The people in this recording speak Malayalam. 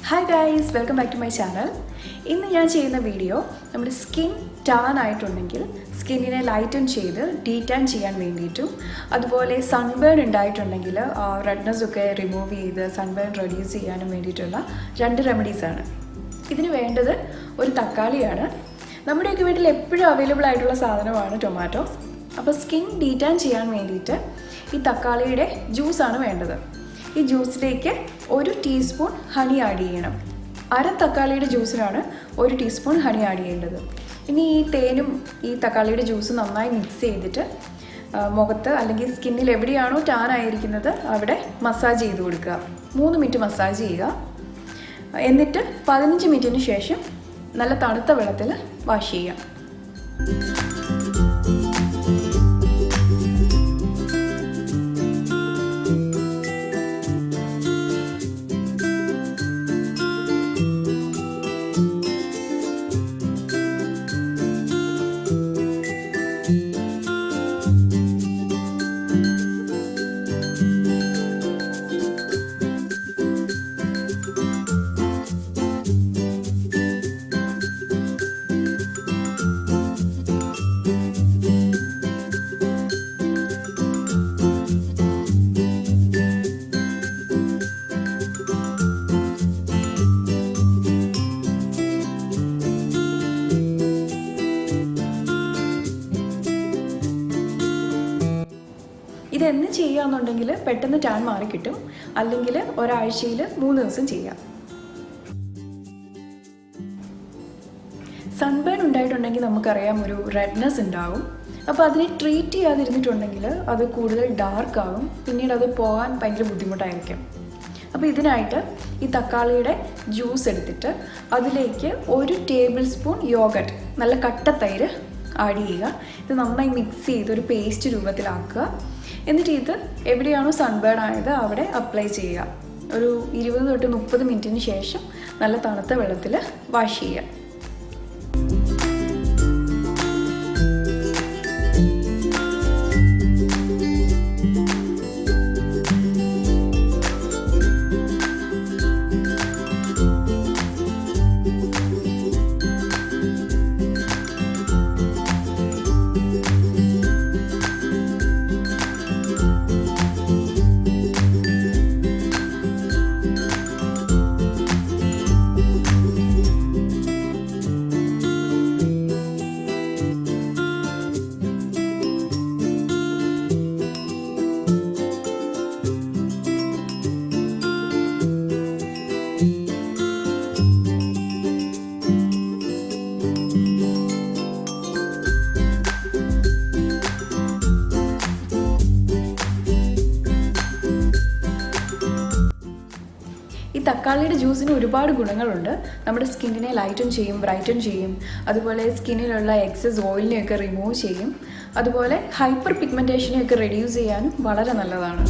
Hi guys, welcome back to my channel. ഇന്ന് ഞാൻ ചെയ്യുന്ന വീഡിയോ നമ്മുടെ സ്കിൻ ടാൻ ആയിട്ടുണ്ടെങ്കിൽ സ്കിന്നിനെ ലൈറ്റൻ ചെയ്ത് ഡീടാൻ ചെയ്യാൻ വേണ്ടിയിട്ടും അതുപോലെ സൺബേൺ ഉണ്ടായിട്ടുണ്ടെങ്കിൽ റെഡ്നെസ് ഒക്കെ റിമൂവ് ചെയ്ത് സൺബേൺ റെഡ്യൂസ് ചെയ്യാനും വേണ്ടിയിട്ടുള്ള 2 റെമഡീസാണ്. ഇതിന് വേണ്ടത് ഒരു തക്കാളിയാണ്. നമ്മുടെയൊക്കെ വീട്ടിൽ എപ്പോഴും അവൈലബിൾ ആയിട്ടുള്ള സാധനമാണ് ടൊമാറ്റോസ്. അപ്പോൾ സ്കിൻ ഡീടാൻ ചെയ്യാൻ വേണ്ടിയിട്ട് ഈ തക്കാളിയുടെ ജ്യൂസാണ് വേണ്ടത്. ഈ ജ്യൂസിലേക്ക് 1 ടീസ്പൂൺ ഹണി ആഡ് ചെയ്യണം. അര തക്കാളിയുടെ ജ്യൂസിനാണ് 1 ടീസ്പൂൺ ഹണി ആഡ് ചെയ്യേണ്ടത്. ഇനി ഈ തേനും ഈ തക്കാളിയുടെ ജ്യൂസും നന്നായി മിക്സ് ചെയ്തിട്ട് മുഖത്ത് അല്ലെങ്കിൽ സ്കിന്നിൽ എവിടെയാണോ ടാൻ ആയിരിക്കുന്നത് അവിടെ മസാജ് ചെയ്ത് കൊടുക്കുക. 3 മിനിറ്റ് മസാജ് ചെയ്യുക. എന്നിട്ട് 15 മിനിറ്റിന് ശേഷം നല്ല തണുത്ത വെള്ളത്തിൽ വാഷ് ചെയ്യുക. ഇതെന്ന് ചെയ്യുകയെന്നുണ്ടെങ്കിൽ പെട്ടെന്ന് ടാൻ മാറി കിട്ടും. അല്ലെങ്കിൽ ഒരാഴ്ചയിൽ 3 ദിവസം ചെയ്യാം. സൺബേൺ ഉണ്ടായിട്ടുണ്ടെങ്കിൽ നമുക്കറിയാം ഒരു റെഡ്നെസ് ഉണ്ടാകും. അപ്പോൾ അതിനെ ട്രീറ്റ് ചെയ്യാതിരുന്നിട്ടുണ്ടെങ്കിൽ അത് കൂടുതൽ ഡാർക്ക് ആകും. പിന്നീട് അത് പോകാൻ ഭയങ്കര ബുദ്ധിമുട്ടായിരിക്കും. അപ്പോൾ ഇതിനായിട്ട് ഈ തക്കാളിയുടെ ജ്യൂസ് എടുത്തിട്ട് അതിലേക്ക് 1 ടേബിൾ സ്പൂൺ യോഗട്ട് നല്ല കട്ട തൈര് ആഡ് ചെയ്യുക. ഇത് നന്നായി മിക്സ് ചെയ്ത് ഒരു പേസ്റ്റ് രൂപത്തിലാക്കുക. എന്നിട്ട് ഇത് എവിടെയാണോ സൺബേൺ ആയത് അവിടെ അപ്ലൈ ചെയ്യുക. ഒരു 20 തൊട്ട് 30 മിനിറ്റിന് ശേഷം നല്ല തണുത്ത വെള്ളത്തിൽ വാഷ് ചെയ്യുക. ഈ തക്കാളിയുടെ ജ്യൂസിന് ഒരുപാട് ഗുണങ്ങളുണ്ട്. നമ്മുടെ സ്കിന്നിനെ ലൈറ്റൻ ചെയ്യും, ബ്രൈറ്റൻ ചെയ്യും. അതുപോലെ സ്കിന്നിലുള്ള എക്സസ് ഓയിലിനെയൊക്കെ റിമൂവ് ചെയ്യും. അതുപോലെ ഹൈപ്പർ പിഗ്മെൻറ്റേഷനെയൊക്കെ റെഡ്യൂസ് ചെയ്യാനും വളരെ നല്ലതാണ്.